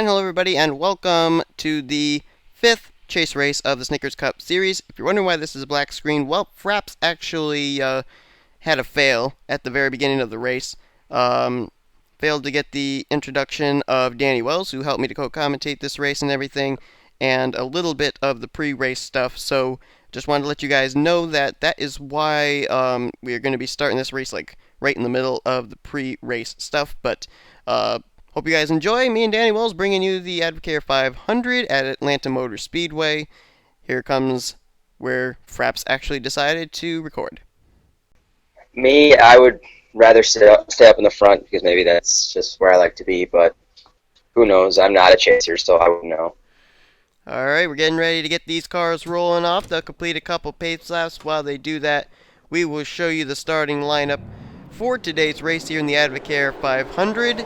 And hello everybody, and welcome to the 5th chase race of the Snickers Cup Series. If you're wondering why this is a black screen, well, Fraps actually had a fail at the very beginning of the race. Failed to get the introduction of Danny Wells, who helped me to co-commentate this race and everything, and a little bit of the pre-race stuff, so just wanted to let you guys know that that is why we are going to be starting this race like right in the middle of the pre-race stuff, but hope you guys enjoy. Me and Danny Wells bringing you the Advocare 500 at Atlanta Motor Speedway. Here comes where Fraps actually decided to record. Me, I would rather stay up in the front because maybe that's just where I like to be, but who knows? I'm not a chaser, so I wouldn't know. Alright, we're getting ready to get these cars rolling off. They'll complete a couple pace laps. While they do that, we will show you the starting lineup for today's race here in the Advocare 500.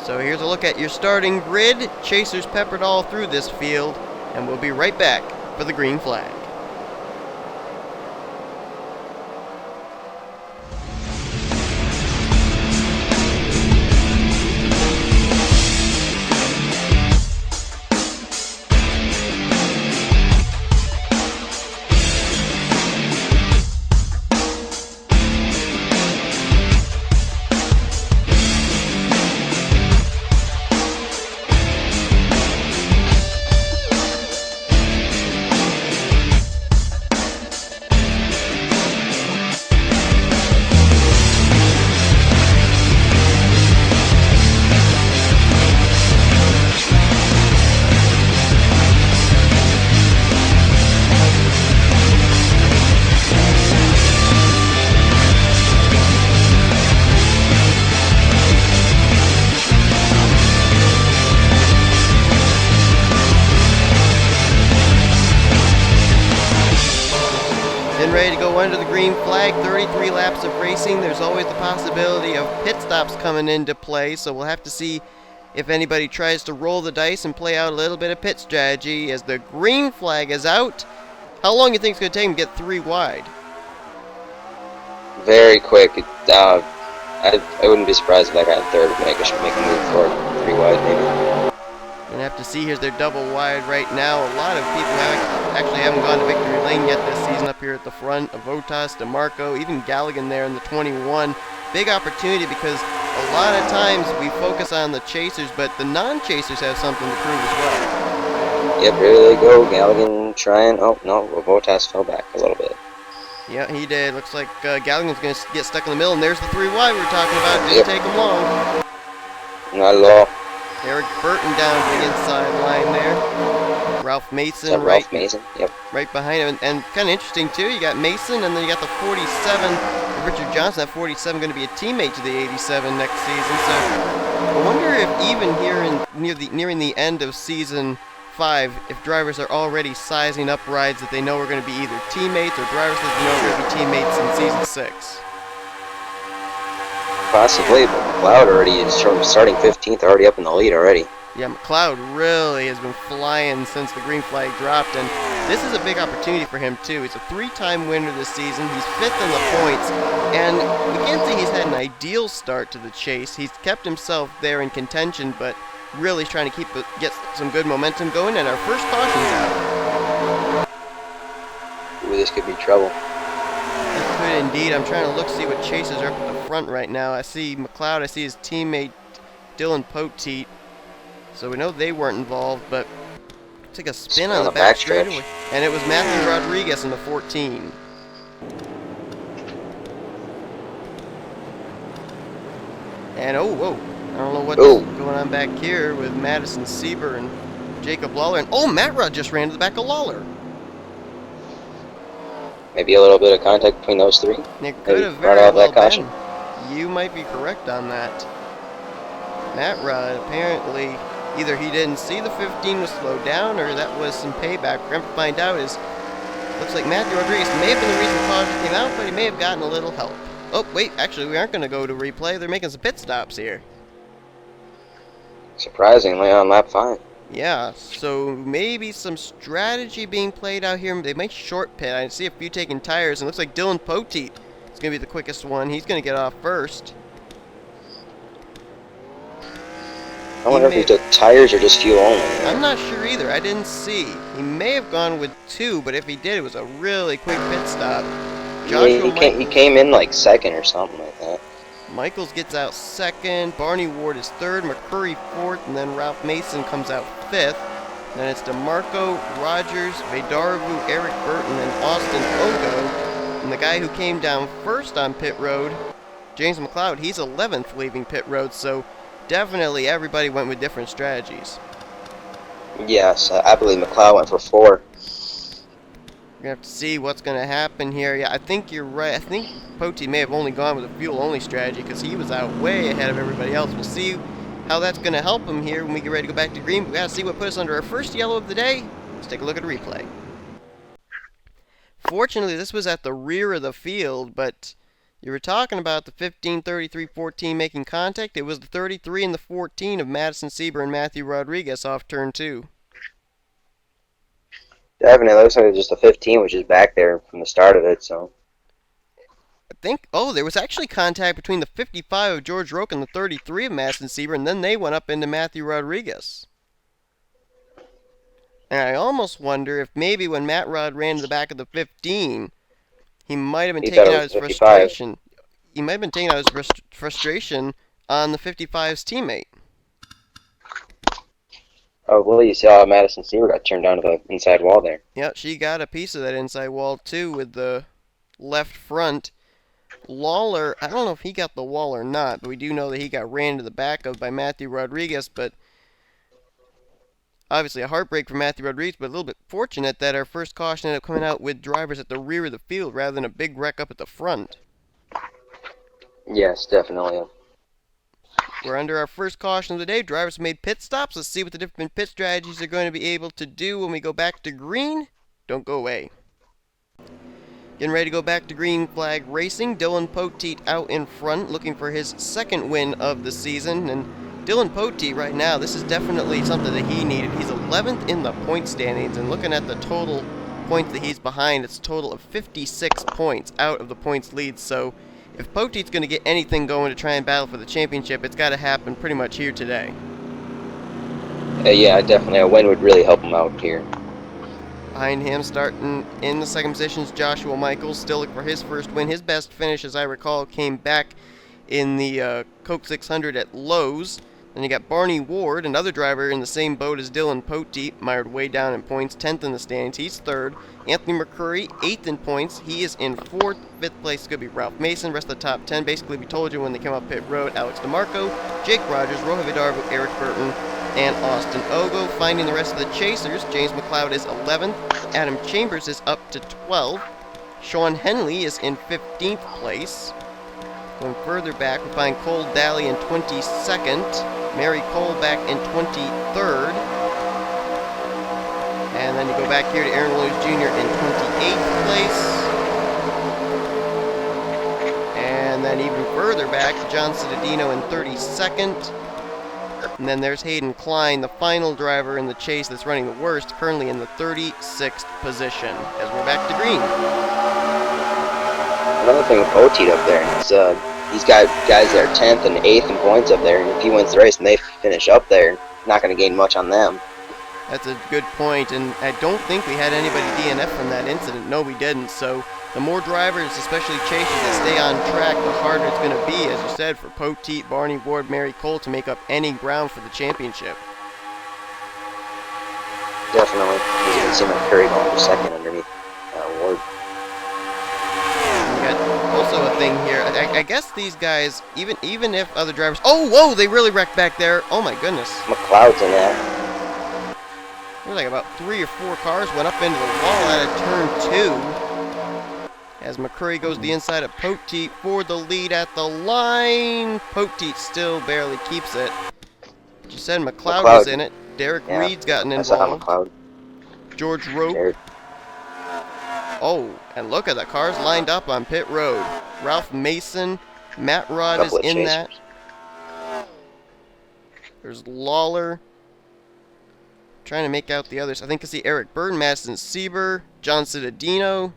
So here's a look at your starting grid. Chasers peppered all through this field, and we'll be right back for the green flag. Ready to go under the green flag. 33 laps of racing. There's always the possibility of pit stops coming into play, so we'll have to see if anybody tries to roll the dice and play out a little bit of pit strategy as the green flag is out. How long do you think it's going to take him to get 3 wide? Very quick. I wouldn't be surprised if that guy in third would make a move for 3 wide, maybe. Gonna have to see. Here's their double wide right now. A lot of people haven't gone to victory lane yet this season up here at the front. Avotas, DeMarco, even Galligan there in the 21. Big opportunity because a lot of times we focus on the chasers, but the non-chasers have something to prove as well. Yep, here they go. Galligan trying. Oh, no, Avotas fell back a little bit. Yeah, he did. Looks like Galligan's going to get stuck in the middle, and there's the 3 wide we were talking about. Didn't take him long. Not at all. Eric Burton down to the inside line there. Ralph Mason Ralph Mason, yep. Right behind him. And kind of interesting, too, you got Mason, and then you got the 47, Richard Johnson, that 47 going to be a teammate to the 87 next season. So I wonder if even here nearing the end of Season 5, if drivers are already sizing up rides that they know are going to be either teammates or drivers that they know are going to be teammates in Season 6. Possibly, but McLeod already is starting 15th, already up in the lead already. Yeah, McLeod really has been flying since the green flag dropped, and this is a big opportunity for him, too. He's a 3-time winner this season. He's 5th in the points, and we can't say he's had an ideal start to the chase. He's kept himself there in contention, but really is trying to get some good momentum going, and our first caution's out. Ooh, this could be trouble. It could indeed. I'm trying to see what chasers are up at the front right now. I see McLeod, I see his teammate Dylan Poteet. So we know they weren't involved, but took a spin on the back straightaway. And it was Matthew Rodriguez in the 14. And I don't know what's going on back here with Madison Sieber and Jacob Lawler. And Matt Rudd just ran to the back of Lawler. Maybe a little bit of contact between those 3. It could have very well been. You might be correct on that. Matt Rudd, apparently, either he didn't see the 15 was slowed down, or that was some payback. We're going to find out. Looks like Matthew Rodriguez may have been the reason the caution came out, but he may have gotten a little help. Oh, wait, actually, we aren't going to go to replay. They're making some pit stops here. Surprisingly, on lap 5. Yeah, so maybe some strategy being played out here. They might short pit. I see a few taking tires, and it looks like Dylan Poteet is going to be the quickest one. He's going to get off first. I wonder if he took tires or just fuel only. I'm not sure either. I didn't see. He may have gone with 2, but if he did, it was a really quick pit stop. Yeah, he came in like second or something like that. Michaels gets out second. Barney Ward is third. McCurry fourth, and then Ralph Mason comes out fifth. Then it's DeMarco, Rogers, Vedaravu, Eric Burton, and Austin Ogo. And the guy who came down first on pit road, James McLeod, he's 11th leaving pit road, so definitely everybody went with different strategies. Yes, I believe McLeod went for 4. We're going to have to see what's going to happen here. Yeah, I think you're right. I think Pote may have only gone with a fuel-only strategy because he was out way ahead of everybody else. We'll see how that's going to help him here when we get ready to go back to green. We got to see what put us under our first yellow of the day. Let's take a look at a replay. Fortunately, this was at the rear of the field, but you were talking about the 15, 33, 14 making contact. It was the 33 and the 14 of Madison Sieber and Matthew Rodriguez off turn 2. Definitely, it looks like it was just a 15, which is back there from the start of it, so. I think, there was actually contact between the 55 of George Roque and the 33 of Madison Sieber, and then they went up into Matthew Rodriguez. And I almost wonder if maybe when Matt Rod ran to the back of the 15, he might have been taking out his frustration. He might have been taking out his frustration on the 55's teammate. Oh, well, you saw Madison Sieber got turned down to the inside wall there. Yep, she got a piece of that inside wall, too, with the left front. Lawler, I don't know if he got the wall or not, but we do know that he got ran to the back of by Matthew Rodriguez, but obviously a heartbreak for Matthew Rodriguez, but a little bit fortunate that our first caution ended up coming out with drivers at the rear of the field rather than a big wreck up at the front. Yes, definitely. We're under our first caution of the day. Drivers made pit stops. Let's see what the different pit strategies they're going to be able to do when we go back to green. Don't go away. Getting ready to go back to green flag racing. Dylan Poteet out in front looking for his second win of the season. And Dylan Poteet right now, this is definitely something that he needed. He's 11th in the point standings, and looking at the total points that he's behind, it's a total of 56 points out of the points lead. So if Poteet's going to get anything going to try and battle for the championship, it's got to happen pretty much here today. Yeah, definitely. A win would really help him out here. Behind him, starting in the second position, is Joshua Michaels, still looking for his first win. His best finish, as I recall, came back in the Coke 600 at Lowe's. Then you got Barney Ward, another driver in the same boat as Dylan Poteet, mired way down in points, 10th in the standings. He's third. Anthony McCurry, 8th in points. He is in 4th. 5th place is going to be Ralph Mason. Rest of the top 10, basically, we told you when they came up pit road. Alex DeMarco, Jake Rogers, Roja Vidarvo, Eric Burton, and Austin Ogo. Finding the rest of the chasers, James McLeod is 11th. Adam Chambers is up to 12th. Sean Henley is in 15th place. Going further back, we find Cole Daly in 22nd. Mary Cole back in 23rd. And then you go back here to Aaron Williams Jr. in 28th place. And then even further back, John Cittadino in 32nd. And then there's Hayden Klein, the final driver in the chase that's running the worst, currently in the 36th position. As we're back to green. Another thing with Poteet up there is he's got guys that are 10th and 8th in points up there, and if he wins the race and they finish up there, not going to gain much on them. That's a good point, and I don't think we had anybody DNF from that incident. No, we didn't. So the more drivers, especially chasers, that stay on track, the harder it's going to be, as you said, for Poteet, Barney Ward, Mary Cole to make up any ground for the championship. Definitely. You can see McCurry going for second underneath Ward. You got also a thing here. I guess these guys, even if other drivers... Oh, whoa, they really wrecked back there. Oh, my goodness. McLeod's in that. There's like about 3 or 4 cars went up into the wall out of turn 2. As McCurry goes the inside of Poteet for the lead at the line. Poteet still barely keeps it. But you said McLeod was in it. Derek Reed's gotten involved. McLeod. George Roque. Oh, and look at the cars lined up on pit road. Ralph Mason, Matt Rod is in that. There's Lawler. Trying to make out the others. I think I see Eric Burton, Madison Sieber, John Cittadino,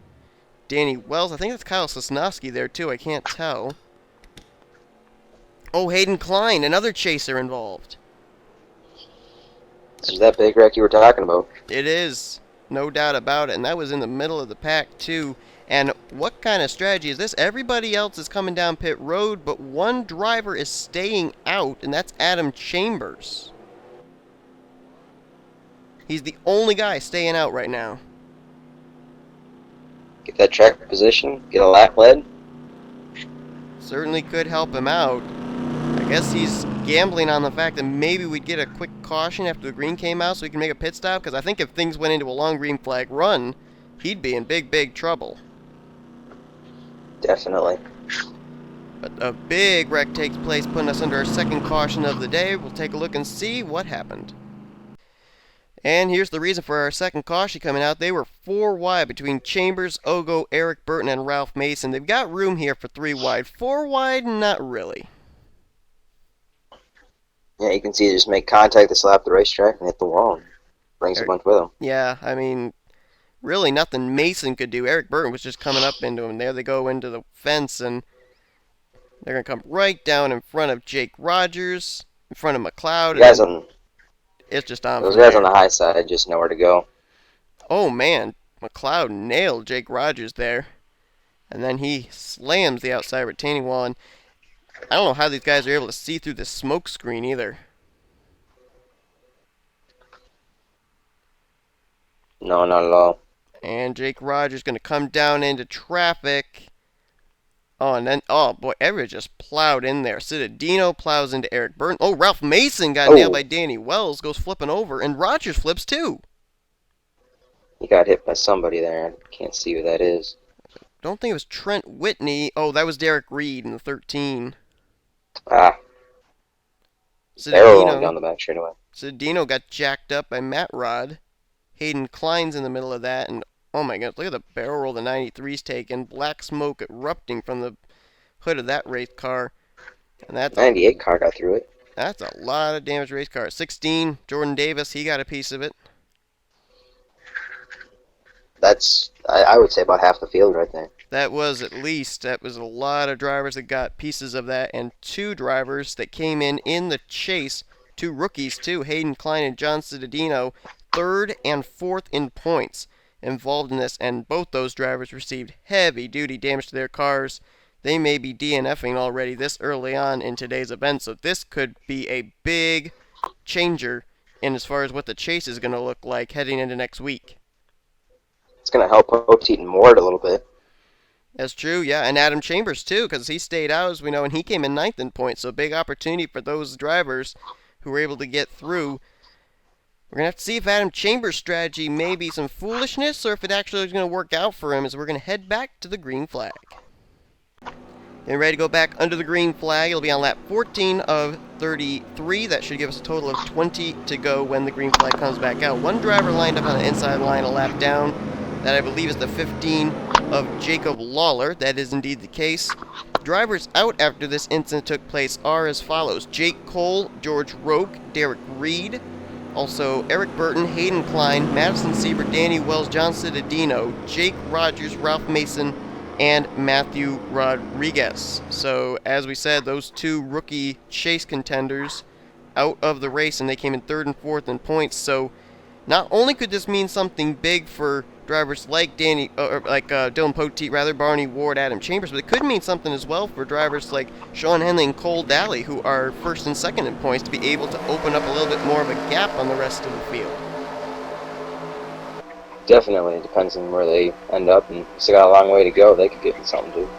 Danny Wells. I think that's Kyle Sosnowski there too. I can't tell. Oh, Hayden Klein, another chaser involved. This is that big wreck you were talking about. It is, no doubt about it, and that was in the middle of the pack too. And what kind of strategy is this? Everybody else is coming down pit road, but one driver is staying out, and that's Adam Chambers. He's the only guy staying out right now. Get that track position, get a lap led. Certainly could help him out. I guess he's gambling on the fact that maybe we'd get a quick caution after the green came out so we can make a pit stop, because I think if things went into a long green flag run, he'd be in big, big trouble. Definitely. But a big wreck takes place, putting us under our second caution of the day. We'll take a look and see what happened. And here's the reason for our second caution coming out. They were 4 wide between Chambers, Ogo, Eric Burton, and Ralph Mason. They've got room here for 3 wide. 4 wide, not really. Yeah, you can see he just make contact to slap the racetrack and hit the wall. And brings a bunch with him. Yeah, I mean, really nothing Mason could do. Eric Burton was just coming up into him. There they go into the fence, and they're going to come right down in front of Jake Rogers, in front of McLeod. Guys on, it's just on those from guys there. on the high side just know where to go. Oh, man. McLeod nailed Jake Rogers there. And then he slams the outside retaining wall. And I don't know how these guys are able to see through the smoke screen either. No, not at all. And Jake Rogers going to come down into traffic. Oh, and then, oh boy, everybody just plowed in there. Citadino plows into Eric Burton. Oh, Ralph Mason got nailed by Danny Wells, goes flipping over, and Rogers flips too. He got hit by somebody there. I can't see who that is. Don't think it was Trent Whitney. Oh, that was Derek Reed in the 13. Ah. Arrow down the back straight away. Citadino got jacked up by Matt Rod. Hayden Klein's in the middle of that, and oh my goodness, look at the barrel roll the 93's taking. Black smoke erupting from the hood of that race car. And that's 98 car got through it. That's a lot of damaged race car. 16, Jordan Davis, he got a piece of it. That's, I would say, about half the field right there. That was a lot of drivers that got pieces of that, and 2 drivers that came in the chase. 2 rookies, too, Hayden Klein and John Citadino, 3rd and 4th in points involved in this, and both those drivers received heavy-duty damage to their cars. They may be DNFing already this early on in today's event, so this could be a big changer in as far as what the chase is going to look like heading into next week. It's going to help Poteet and Ward a little bit. That's true, yeah, and Adam Chambers, too, because he stayed out, as we know, and he came in 9th in points, so big opportunity for those drivers who were able to get through. We're going to have to see if Adam Chambers' strategy may be some foolishness, or if it actually is going to work out for him, as we're going to head back to the green flag. Getting ready to go back under the green flag. It'll be on lap 14 of 33. That should give us a total of 20 to go when the green flag comes back out. One driver lined up on the inside line a lap down. That I believe is the 15 of Jacob Lawler. That is indeed the case. Drivers out after this incident took place are as follows: Jake Cole, George Roque, Derek Reed, also Eric Burton, Hayden Klein, Madison Siebert, Danny Wells, John Citadino, Jake Rogers, Ralph Mason, and Matthew Rodriguez. So, as we said, those 2 rookie chase contenders out of the race, and they came in 3rd and 4th in points. So, not only could this mean something big for drivers like Dylan Poteet, Barney Ward, Adam Chambers, but it could mean something as well for drivers like Sean Henley and Cole Daly, who are 1st and 2nd in points, to be able to open up a little bit more of a gap on the rest of the field. Definitely. It depends on where they end up, and still got a long way to go. They could get something to do.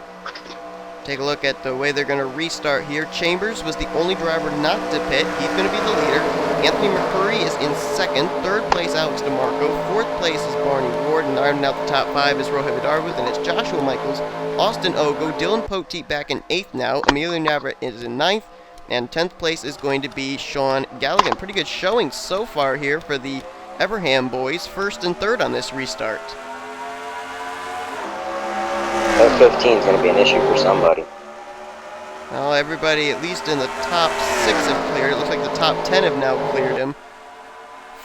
Take a look at the way they're going to restart here. Chambers was the only driver not to pit. He's going to be the leader. Anthony McCurry is in 2nd. 3rd place, Alex DeMarco. 4th place is Barney Ward. And rounding out the top 5 is Rohit Vidarwith, and it's Joshua Michaels, Austin Ogo, Dylan Poteet back in 8th now. Emilio Navarrete is in 9th. And 10th place is going to be Sean Galligan. Pretty good showing so far here for the Everham boys. 1st and 3rd on this restart. That 15 is going to be an issue for somebody. Well, everybody, at least in the top 6, have cleared. It looks like the top 10 have now cleared him.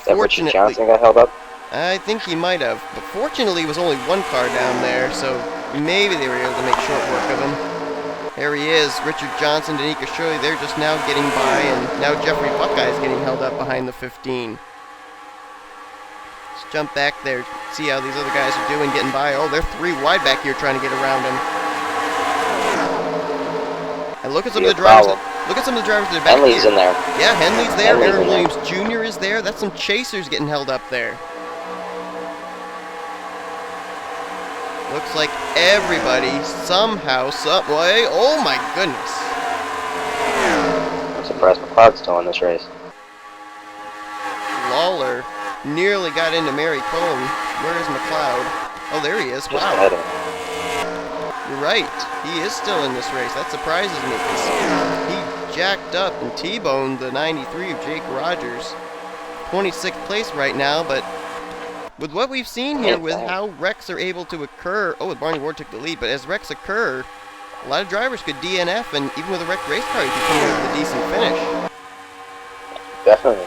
That Richard Johnson got held up? I think he might have. But fortunately, it was only 1 car down there, so maybe they were able to make short work of him. There he is, Richard Johnson, Danica Shirley. They're just now getting by, and now Jeffrey Buckeye is getting held up behind the 15. Let's jump back there, see how these other guys are doing, getting by. Oh, they're 3 wide back here trying to get around him. And look at some of the drivers. Look at some of the drivers that are back Henley's here. in there. Yeah, Henley's there. Henley's Aaron in Williams there. Jr. is there. That's some chasers getting held up there. Looks like everybody somehow, some way. Oh my goodness. I'm surprised McLeod's still in this race. Lawler nearly got into Mary Combe. Where is McLeod? Oh, there he is. Just Wow. ahead of him. You're right. He is still in this race. That surprises me because he jacked up and T-boned the 93 of Jake Rogers. 26th place right now, but with what we've seen here with how wrecks are able to occur... Oh, Barney Ward took the lead, but as wrecks occur, a lot of drivers could DNF, and even with a wrecked race car, you can come away with a decent finish. Definitely.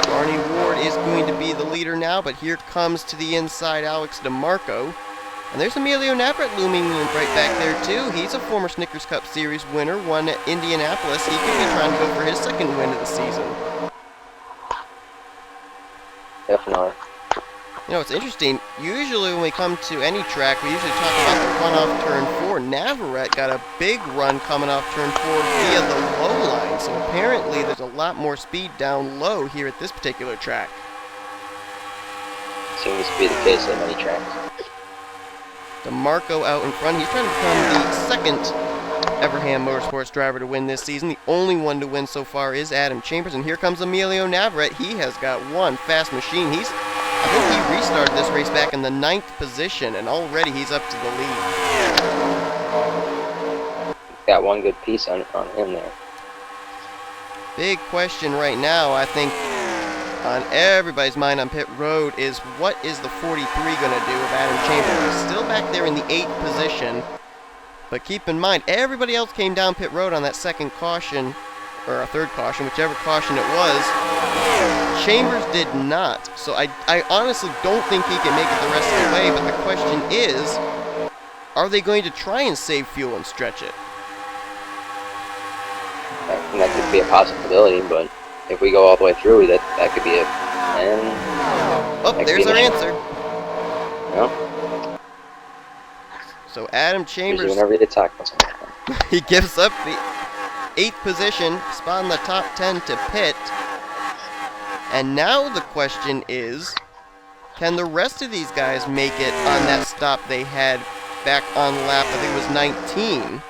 Barney Ward is going to be the leader now, but here comes to the inside Alex DeMarco. And there's Emilio Navarrete looming right back there, too. He's a former Snickers Cup Series winner, won at Indianapolis. He could be trying to go for his second win of the season. Definitely. You know, it's interesting. Usually when we come to any track, we usually talk about the run off turn 4. Navarrete got a big run coming off turn 4 via the low line. So apparently there's a lot more speed down low here at this particular track. Seems to be the case at many tracks. DeMarco out in front. He's trying to become the second Everham Motorsports driver to win this season. The only one to win so far is Adam Chambers. And here comes Emilio Navarrete. He has got one fast machine. I think he restarted this race back in the 9th position, and already he's up to the lead. Got one good piece on him there. Big question right now, I think, on everybody's mind on pit road is what is the 43 going to do with Adam Chambers? He's still back there in the 8th position. But keep in mind, everybody else came down pit road on that second caution, or a third caution, whichever caution it was. Chambers did not. So I honestly don't think he can make it the rest of the way, but the question is, are they going to try and save fuel and stretch it? That could be a possibility, but if we go all the way through, that could be it. Oh, there's our answer. No? So Adam Chambers, Whenever you talk about something. he gives up the 8th position, spot in the top 10 to pit. And now the question is, can the rest of these guys make it on that stop they had back on lap, I think it was 19?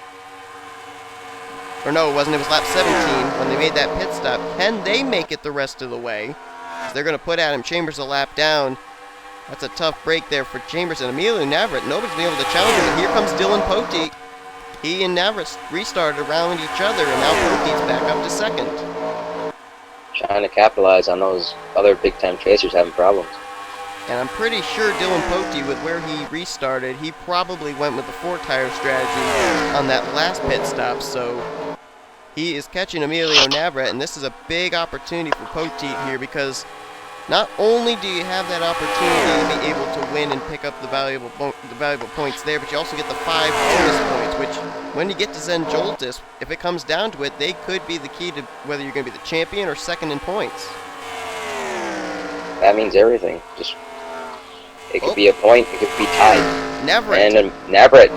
Or no, it wasn't, it was lap 17 when they made that pit stop. Can they make it the rest of the way? 'Cause they're going to put Adam Chambers a lap down. That's a tough break there for Chambers and Emilio Navarrete. Nobody's been able to challenge him, but here comes Dylan Poteet. He and Navarrete restarted around each other, and now Poteet's back up to second. Trying to capitalize on those other big-time chasers having problems. And I'm pretty sure Dylan Poteet, with where he restarted, he probably went with the 4-tire strategy on that last pit stop, so he is catching Emilio Navarrete, and this is a big opportunity for Poteet here because not only do you have that opportunity to be able to win and pick up the valuable points there, but you also get the 5 bonus points, which when you get to Zen Joltis, if it comes down to it, they could be the key to whether you're going to be the champion or second in points. That means everything. It could be a point, it could be tied. Navarrete. And Navarrete.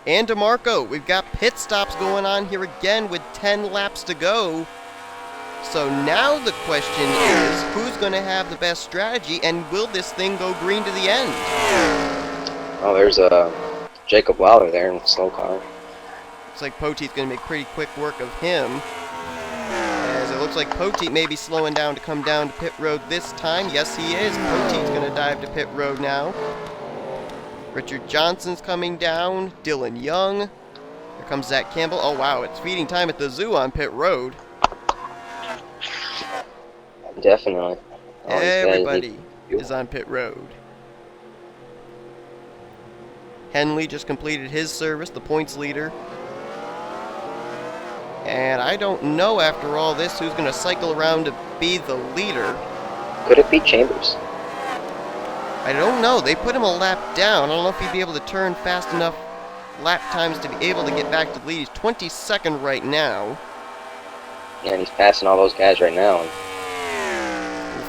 And DeMarco. We've got pit stops going on here again with 10 laps to go. So now the question is, who's going to have the best strategy, and will this thing go green to the end? Oh, there's Jacob Lawler there in the slow car. Looks like Poteet's going to make pretty quick work of him. As it looks like Poteet may be slowing down to come down to pit road this time. Yes, he is. Poteet's going to dive to pit road now. Richard Johnson's coming down. Dylan Young. Here comes Zach Campbell. Oh, wow, it's feeding time at the zoo on pit road. Definitely. Everybody is on pit road. Henley just completed his service, the points leader. And I don't know after all this who's going to cycle around to be the leader. Could it be Chambers? I don't know. They put him a lap down. I don't know if he'd be able to turn fast enough lap times to be able to get back to the lead. He's 22nd right now. Yeah, and he's passing all those guys right now.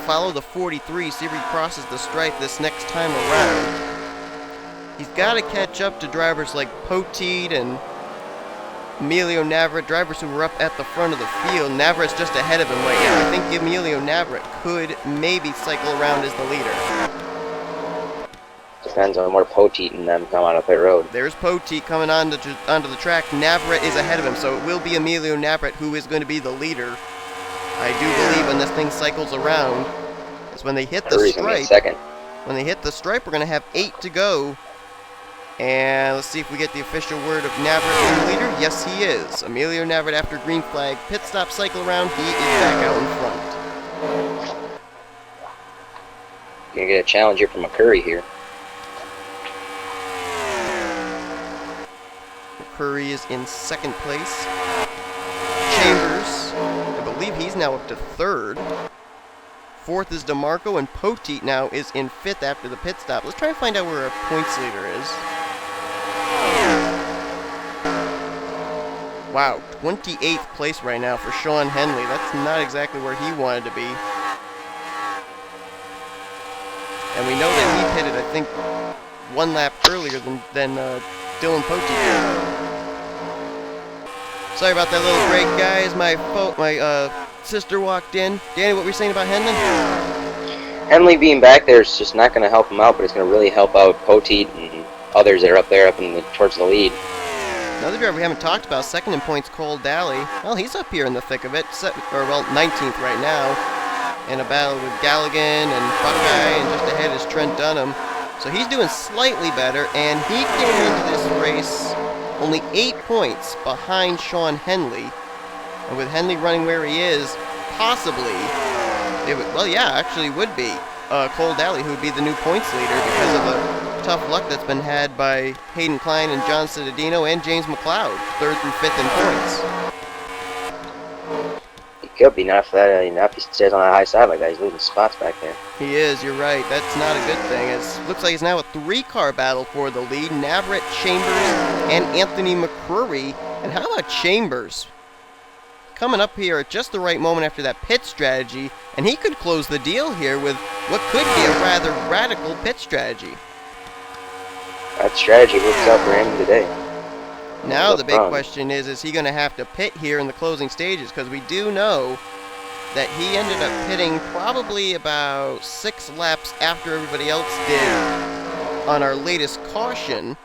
follow the 43, see if he crosses the stripe this next time around. He's got to catch up to drivers like Poteet and Emilio Navarrete, drivers who were up at the front of the field. Navarrete's just ahead of him right now. I think Emilio Navarrete could maybe cycle around as the leader. Depends on where Poteet and them come out of pit road. There's Poteet coming onto the track. Navarrete is ahead of him, so it will be Emilio Navarrete who is going to be the leader. I do believe when this thing cycles around, is when they hit the stripe. When they hit the stripe, we're going to have 8 to go. And let's see if we get the official word of Navarrete in the leader. Yes, he is. Emilio Navarrete after green flag. Pit stop, cycle around. He is back out in front. You're going to get a challenge here from McCurry here. McCurry is in second place. Chambers, I believe he's now up to third. Fourth is DeMarco, and Poteet now is in fifth after the pit stop. Let's try and find out where our points leader is. Wow, 28th place right now for Sean Henley. That's not exactly where he wanted to be. And we know that he pitted, I think, 1 lap earlier than Dylan Poteet did. Sorry about that little break, guys. My sister walked in. Danny, what were you saying about Henley? Henley being back there is just not going to help him out, but it's going to really help out Poteet and others that are up there towards the lead. Another driver we haven't talked about, second in points, Cole Daly. Well, he's up here in the thick of it, 19th right now, in a battle with Galligan and Buckeye, and just ahead is Trent Dunham. So he's doing slightly better, and he came into this race only 8 points behind Sean Henley. And with Henley running where he is, possibly, would be Cole Daly who would be the new points leader because of the tough luck that's been had by Hayden Klein and John Cittadino and James McLeod, 3rd through 5th in points. He could be, not for that, if he stays on the high side like that. He's losing spots back there. He is, you're right. That's not a good thing. It looks like it's now a 3-car battle for the lead. Navarrete, Chambers, and Anthony McCurry. And how about Chambers? Coming up here at just the right moment after that pit strategy, and he could close the deal here with what could be a rather radical pit strategy. That strategy works out for him today. Now the big question is he going to have to pit here in the closing stages? Because we do know that he ended up pitting probably about 6 laps after everybody else did on our latest caution.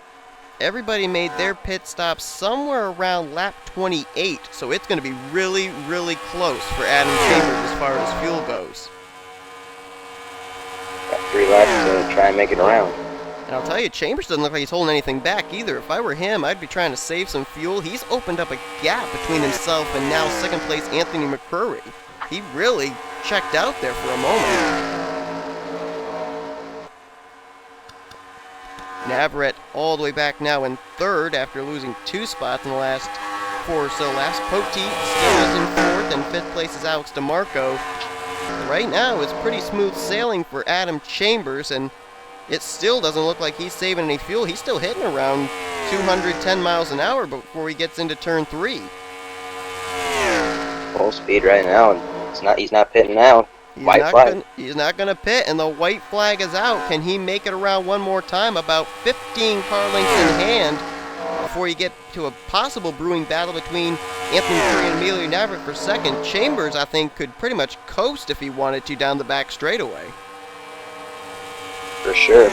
Everybody made their pit stop somewhere around lap 28, so it's going to be really, really close for Adam Chambers as far as fuel goes. Got 3 laps to try and make it around. And I'll tell you, Chambers doesn't look like he's holding anything back either. If I were him, I'd be trying to save some fuel. He's opened up a gap between himself and now second place Anthony McCurry. He really checked out there for a moment. Navarrete all the way back now in 3rd after losing 2 spots in the last 4 or so laps. Poteet still is in 4th, and 5th place is Alex DeMarco. Right now, it's pretty smooth sailing for Adam Chambers, and it still doesn't look like he's saving any fuel. He's still hitting around 210 miles an hour before he gets into turn 3. Full speed right now, and he's not pitting out. He's not going to pit, and the white flag is out. Can he make it around one more time? About 15 car lengths in hand before you get to a possible brewing battle between Anthony McCurry and Emilio Navarrete for second. Chambers, I think, could pretty much coast if he wanted to down the back straightaway. For sure.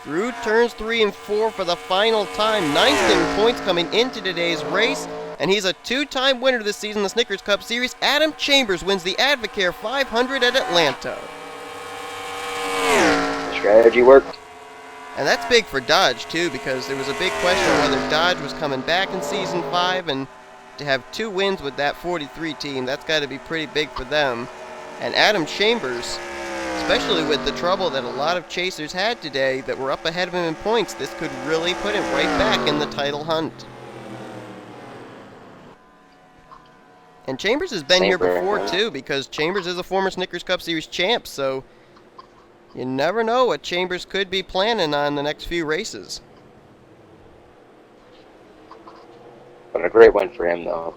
Through turns 3 and 4 for the final time. 9th in points coming into today's race. And he's a 2-time winner this season in the Snickers Cup Series. Adam Chambers wins the Advocare 500 at Atlanta. Strategy worked. And that's big for Dodge, too, because there was a big question on whether Dodge was coming back in Season 5, and to have 2 wins with that 43 team, that's got to be pretty big for them. And Adam Chambers, especially with the trouble that a lot of chasers had today that were up ahead of him in points, this could really put him right back in the title hunt. And Chambers has been here before, too, because Chambers is a former Snickers Cup Series champ, so you never know what Chambers could be planning on the next few races. But a great win for him, though.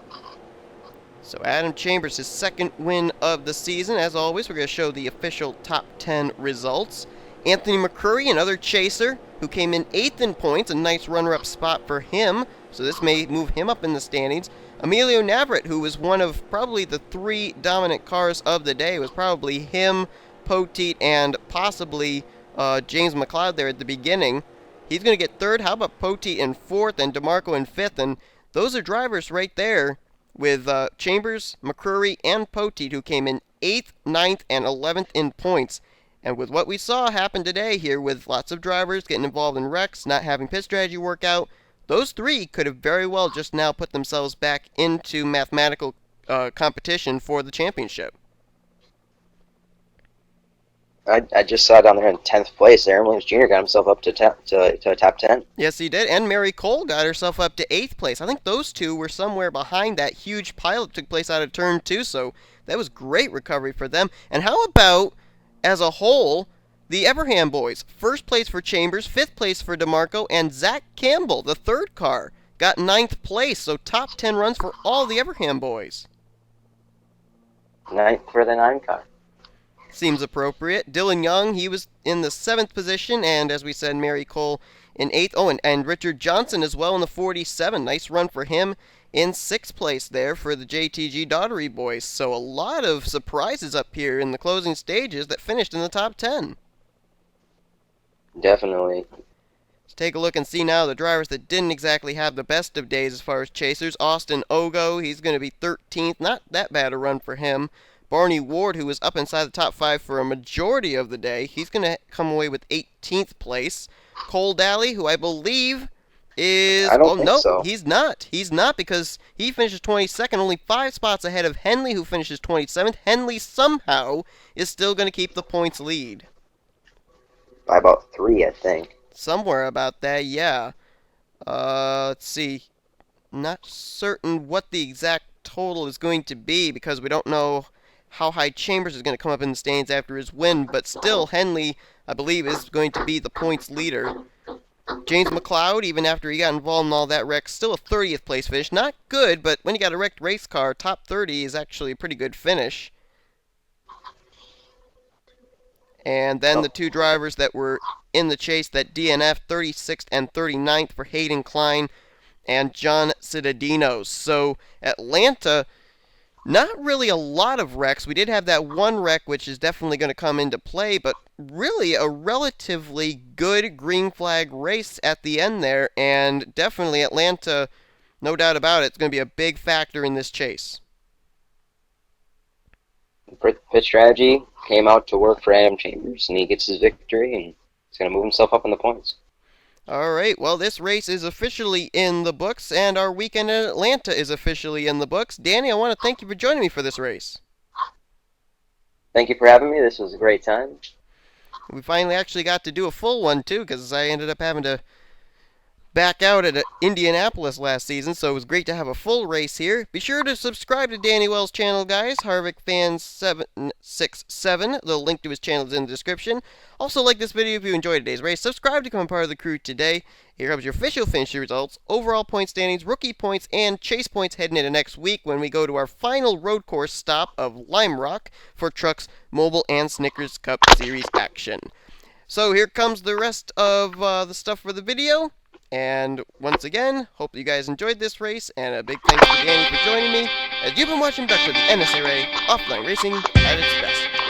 So Adam Chambers, his second win of the season. As always, we're going to show the official top 10 results. Anthony McCurry, another chaser, who came in 8th in points, a nice runner-up spot for him, so this may move him up in the standings. Emilio Navarrete, who was one of probably the 3 dominant cars of the day, it was probably him, Poteet, and possibly James McLeod there at the beginning. He's going to get 3rd. How about Poteet in 4th and DeMarco in 5th? And those are drivers right there with Chambers, McCurry, and Poteet, who came in 8th, 9th, and 11th in points. And with what we saw happen today here, with lots of drivers getting involved in wrecks, not having pit strategy work out, those 3 could have very well just now put themselves back into mathematical competition for the championship. I just saw down there in 10th place. Aaron Williams Jr. got himself up to top 10. Yes, he did. And Mary Cole got herself up to 8th place. I think those 2 were somewhere behind that huge pile that took place out of turn 2, so that was great recovery for them. And how about, as a whole, the Everham boys? 1st place for Chambers, 5th place for DeMarco, and Zach Campbell, the 3rd car, got 9th place. So top 10 runs for all the Everham boys. 9th for the 9 car. Seems appropriate. Dylan Young, he was in the 7th position, and as we said, Mary Cole in 8th. Oh, and Richard Johnson as well in the 47. Nice run for him in 6th place there for the JTG Daughtery boys. So a lot of surprises up here in the closing stages that finished in the top 10. Definitely. Let's take a look and see now the drivers that didn't exactly have the best of days as far as chasers. Austin Ogo, he's going to be 13th. Not that bad a run for him. Barney Ward, who was up inside the top 5 for a majority of the day, he's going to come away with 18th place. Cole Daly, who I believe is... I don't think so. He's not. He's not, because he finishes 22nd, only 5 spots ahead of Henley, who finishes 27th. Henley somehow is still going to keep the points lead. By about 3, I think. Somewhere about that, yeah. Let's see. Not certain what the exact total is going to be, because we don't know how high Chambers is going to come up in the standings after his win, but still, Henley, I believe, is going to be the points leader. James McLeod, even after he got involved in all that wreck, still a 30th place finish. Not good, but when you got a wrecked race car, top 30 is actually a pretty good finish. And then the 2 drivers that were in the chase that DNF, 36th and 39th for Hayden Klein and John Citadinos. So Atlanta, not really a lot of wrecks. We did have that one wreck, which is definitely going to come into play, but really a relatively good green flag race at the end there, and definitely Atlanta, no doubt about it, it's going to be a big factor in this chase. Pit strategy came out to work for Adam Chambers, and he gets his victory, and he's going to move himself up in the points. All right, well, this race is officially in the books, and our weekend in Atlanta is officially in the books. Danny, I want to thank you for joining me for this race. Thank you for having me. This was a great time. We finally actually got to do a full one, too, because I ended up having to back out at Indianapolis last season, so it was great to have a full race here. Be sure to subscribe to Danny Wells' channel, guys, Harvick Fan 767. The link to his channel is in the description. Also, like this video if you enjoyed today's race. Subscribe to become part of the crew today. Here comes your official finisher results, overall point standings, rookie points, and chase points heading into next week when we go to our final road course stop of Lime Rock for Trucks, Mobile, and Snickers Cup Series action. So here comes the rest of the stuff for the video. And once again, hope you guys enjoyed this race, and a big thanks to Danny for joining me, as you've been watching back with the NNSCRA Offline Racing at its best.